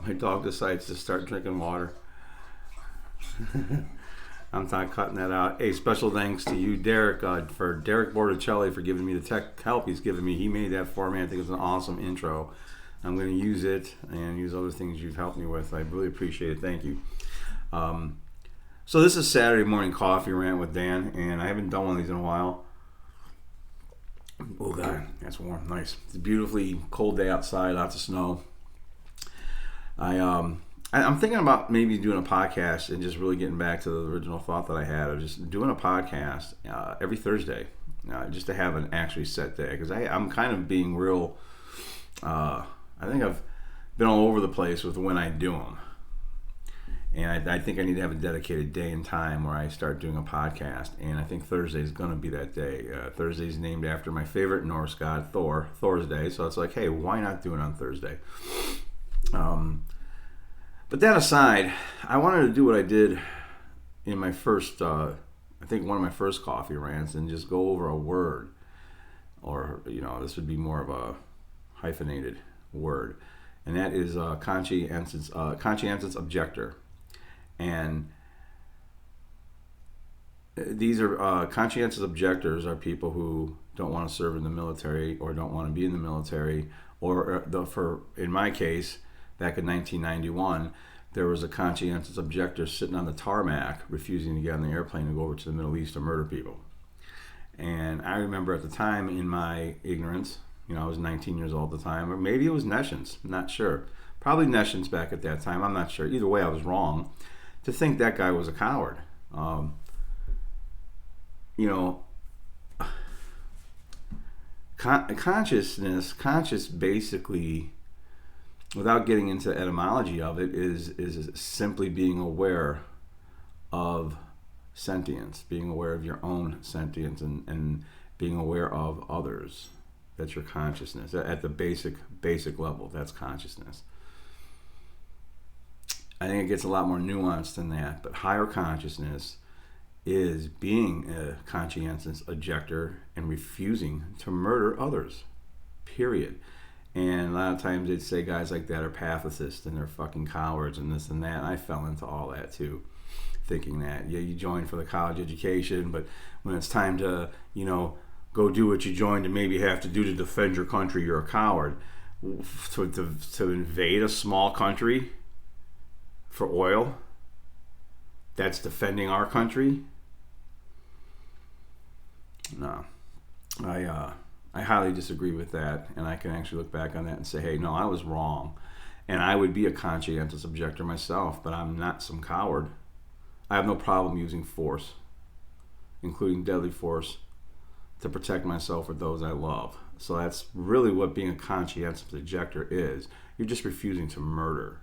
My dog decides to start drinking water. I'm not cutting that out. Hey, special thanks to you, Derek, for Derek Borticelli for giving me the tech help he's given me. He made that for me. I think it's an awesome intro. I'm going to use it and use other things you've helped me with. I really appreciate it. Thank you. So this is Saturday morning coffee rant with Dan, and I haven't done one of these in a while. Oh God, that's warm. Nice. It's a beautifully cold day outside. Lots of snow. I'm thinking about maybe doing a podcast and just really getting back to the original thought that I had of just doing a podcast every Thursday, just to have an actually set day. Because I'm kind of being real. I think I've been all over the place with when I do them. And I think I need to have a dedicated day and time where I start doing a podcast. And I think Thursday is going to be that day. Thursday is named after my favorite Norse god, Thor's day. So it's like, hey, why not do it on Thursday? But that aside, I wanted to do what I did in my first, I think one of my first coffee rants, and just go over a word. Or, this would be more of a hyphenated word. And that is conscientious objector. And these are conscientious objectors are people who don't want to serve in the military or don't want to be in the military, or in my case, back in 1991, there was a conscientious objector sitting on the tarmac refusing to get on the airplane and go over to the Middle East to murder people. And I remember at the time, in my ignorance, I was 19 years old at the time, or maybe it was Neshens, I'm not sure. Probably Neshens back at that time, I'm not sure. Either way, I was wrong to think that guy was a coward. Conscious basically, without getting into the etymology of it, is simply being aware of sentience, being aware of your own sentience, and being aware of others. That's your consciousness. At the basic level, that's consciousness. I think it gets a lot more nuanced than that, but higher consciousness is being a conscientious objector and refusing to murder others, period. And a lot of times they'd say guys like that are pacifists and they're fucking cowards and this and that. And I fell into all that too, thinking that, yeah, you joined for the college education, but when it's time to, go do what you joined and maybe have to do to defend your country, you're a coward. To invade a small country for oil, that's defending our country? No. I highly disagree with that, and I can actually look back on that and say, hey, no, I was wrong. And I would be a conscientious objector myself, but I'm not some coward. I have no problem using force, including deadly force, to protect myself or those I love. So that's really what being a conscientious objector is. You're just refusing to murder.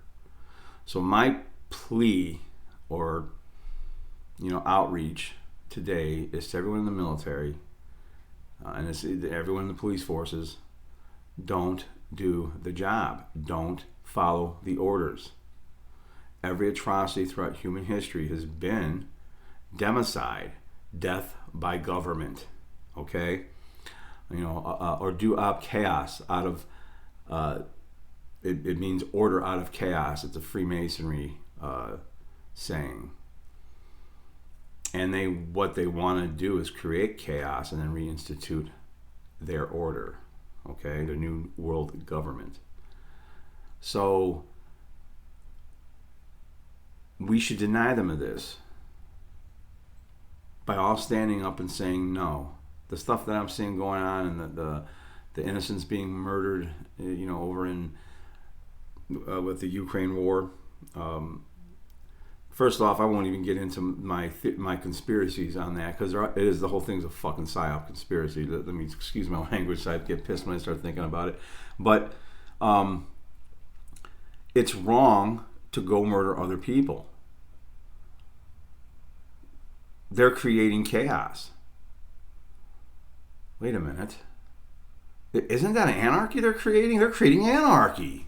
So my plea or outreach today is to everyone in the military, and it's everyone in the police forces: don't do the job. Don't follow the orders. Every atrocity throughout human history has been democide, death by government. Okay, or do up chaos out of. It means order out of chaos. It's a Freemasonry saying. And what they want to do is create chaos and then reinstitute their order, okay, their new world government. So we should deny them of this by all standing up and saying no. The stuff that I'm seeing going on and the innocents being murdered, over in with the Ukraine war. First off, I won't even get into my conspiracies on that, because the whole thing's a fucking psyop conspiracy. Let me excuse my language, so I get pissed when I start thinking about it. But it's wrong to go murder other people. They're creating chaos. Wait a minute. Isn't that anarchy they're creating? They're creating anarchy.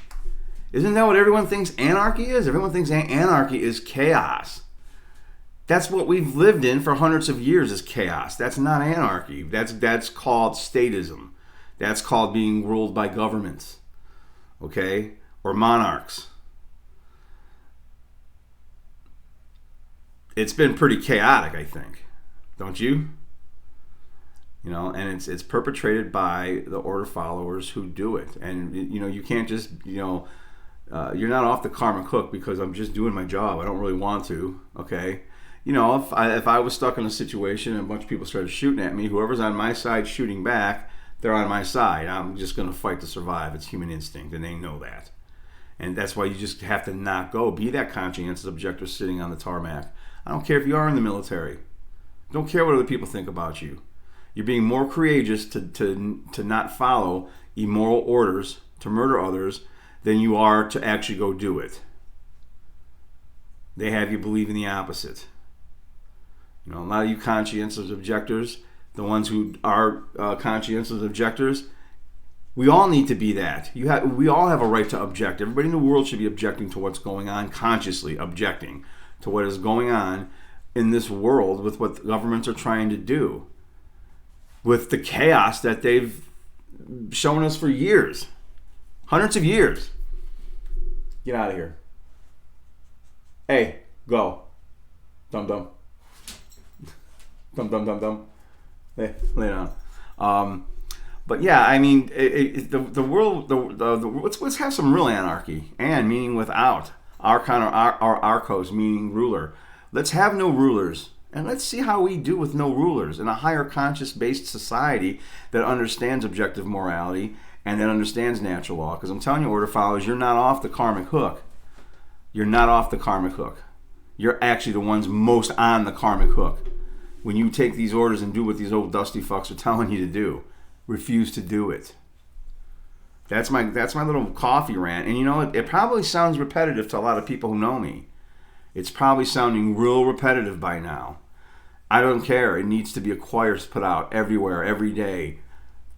Isn't that what everyone thinks anarchy is? Everyone thinks anarchy is chaos. That's what we've lived in for hundreds of years, is chaos. That's not anarchy. That's called statism. That's called being ruled by governments, okay? Or monarchs. it's been pretty chaotic, I think. Don't you? You know, and it's perpetrated by the order followers who do it. And, you know, you can't just, you know, you're not off the karmic hook because I'm just doing my job. I don't really want to, okay? You know, if I was stuck in a situation and a bunch of people started shooting at me, whoever's on my side shooting back, they're on my side. I'm just going to fight to survive. It's human instinct, and they know that. And that's why you just have to not go. Be that conscientious objector sitting on the tarmac. I don't care if you are in the military. Don't care what other people think about you. You're being more courageous to not follow immoral orders, to murder others, than you are to actually go do it. They have you believe in the opposite. You know, a lot of you conscientious objectors, the ones who are conscientious objectors, we all need to be that. We all have a right to object. Everybody in the world should be objecting to what's going on, consciously objecting to what is going on in this world with what the governments are trying to do, with the chaos that they've shown us for years, hundreds of years. Get out of here. Hey, go. Dum-dum. Dum-dum-dum-dum. Hey, lay down. But yeah, I mean, the world, let's have some real anarchy, and meaning without archon or archos, meaning ruler. Let's have no rulers, and let's see how we do with no rulers in a higher conscious-based society that understands objective morality and that understands natural law. Because I'm telling you, order followers, you're not off the karmic hook. You're not off the karmic hook. You're actually the ones most on the karmic hook. When you take these orders and do what these old dusty fucks are telling you to do, refuse to do it. That's my little coffee rant. And you know, it probably sounds repetitive to a lot of people who know me. It's probably sounding real repetitive by now. I don't care. It needs to be a choir put out everywhere, every day.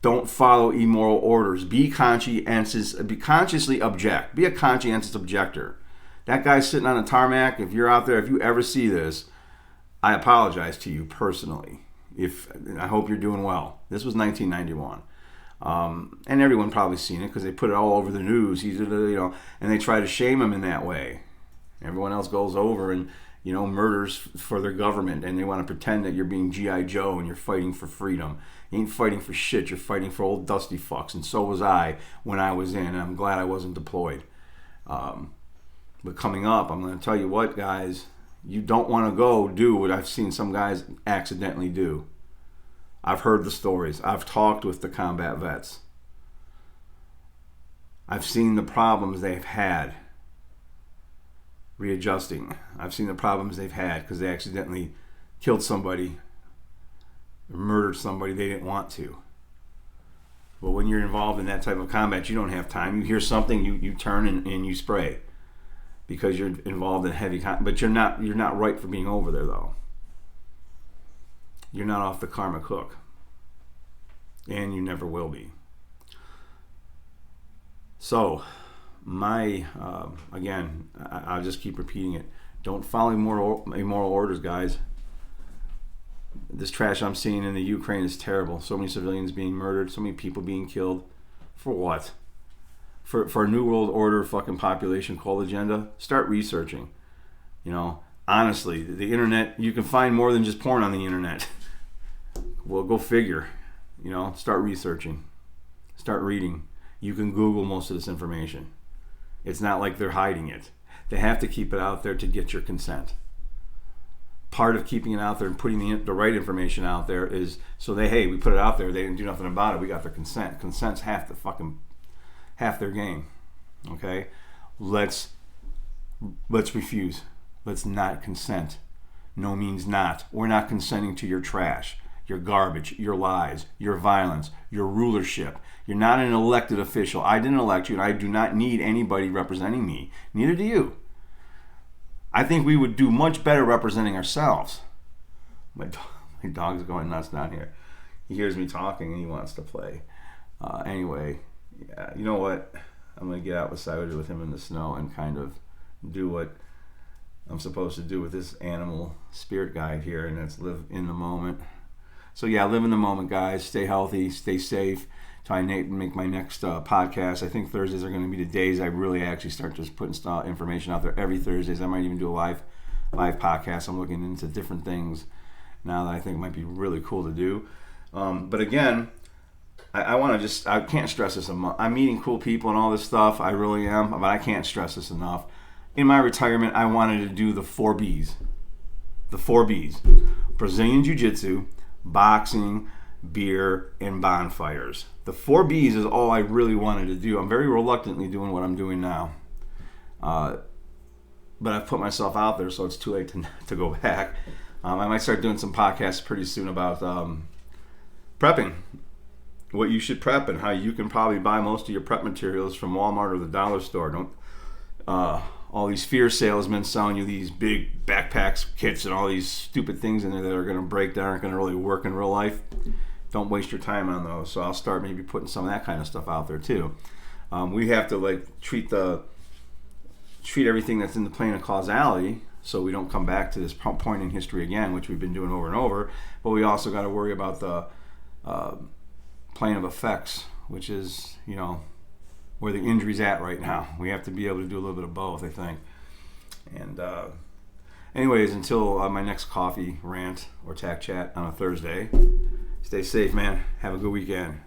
Don't follow immoral orders. Be conscientious. Be consciously object. Be a conscientious objector. That guy sitting on a tarmac, if you're out there, if you ever see this, I apologize to you personally. I hope you're doing well. This was 1991. And everyone probably seen it because they put it all over the news. He's, you know, and they try to shame him in that way. Everyone else goes over and, you know, murders for their government, and they want to pretend that you're being G.I. Joe and you're fighting for freedom. You ain't fighting for shit. You're fighting for old dusty fucks, and so was I when I was in. And I'm glad I wasn't deployed. But coming up, I'm going to tell you what, guys, you don't want to go do what I've seen some guys accidentally do. I've heard the stories. I've talked with the combat vets. I've seen the problems they've had readjusting. I've seen the problems they've had because they accidentally killed somebody or murdered somebody they didn't want to. But when you're involved in that type of combat, you don't have time. You hear something, you turn and you spray because you're involved in heavy combat. But you're not right for being over there, though. You're not off the karmic hook. And you never will be. So, again, I'll just keep repeating it. Don't follow immoral orders, guys. This trash I'm seeing in the Ukraine is terrible. So many civilians being murdered, so many people being killed. For what? For a New World Order fucking population call agenda? Start researching. You know, honestly, the internet, you can find more than just porn on the internet. Well, go figure. You know, start researching. Start reading. You can Google most of this information. It's not like they're hiding it. They have to keep it out there to get your consent. Part of keeping it out there and putting the right information out there is so we put it out there, they didn't do nothing about it, we got their consent. Consent's half their game. Okay? Let's refuse. Let's not consent. No means not. We're not consenting to your trash, your garbage, your lies, your violence, your rulership. You're not an elected official. I didn't elect you, and I do not need anybody representing me. Neither do you. I think we would do much better representing ourselves. My dog's going nuts down here. He hears me talking and he wants to play. Anyway, yeah, you know what? I'm going to get out beside with him in the snow and kind of do what I'm supposed to do with this animal spirit guide here, and that's live in the moment. So yeah, live in the moment, guys. Stay healthy, stay safe. Try and make my next podcast. I think Thursdays are going to be the days I really actually start just putting information out there every Thursdays. I might even do a live live podcasts. I'm looking into different things now that I think might be really cool to do. But again, I can't stress this enough. I'm meeting cool people and all this stuff. I really am, but I can't stress this enough. In my retirement, I wanted to do the 4 Bs. The 4 Bs. Brazilian Jiu-Jitsu, boxing, beer, and bonfires. The 4 Bs is all I really wanted to do. I'm very reluctantly doing what I'm doing now. But I've put myself out there, so it's too late to go back. I might start doing some podcasts pretty soon about prepping. What you should prep and how you can probably buy most of your prep materials from Walmart or the dollar store. Don't all these fear salesmen selling you these big backpacks, kits, and all these stupid things in there that are going to break, that aren't going to really work in real life. Don't waste your time on those. So I'll start maybe putting some of that kind of stuff out there too. We have to treat everything that's in the plane of causality, so we don't come back to this point in history again, which we've been doing over and over. But we also got to worry about the plane of effects, which is, where the injury's at right now. We have to be able to do a little bit of both, I think. And anyways, until my next coffee rant or tack chat on a Thursday, stay safe, man. Have a good weekend.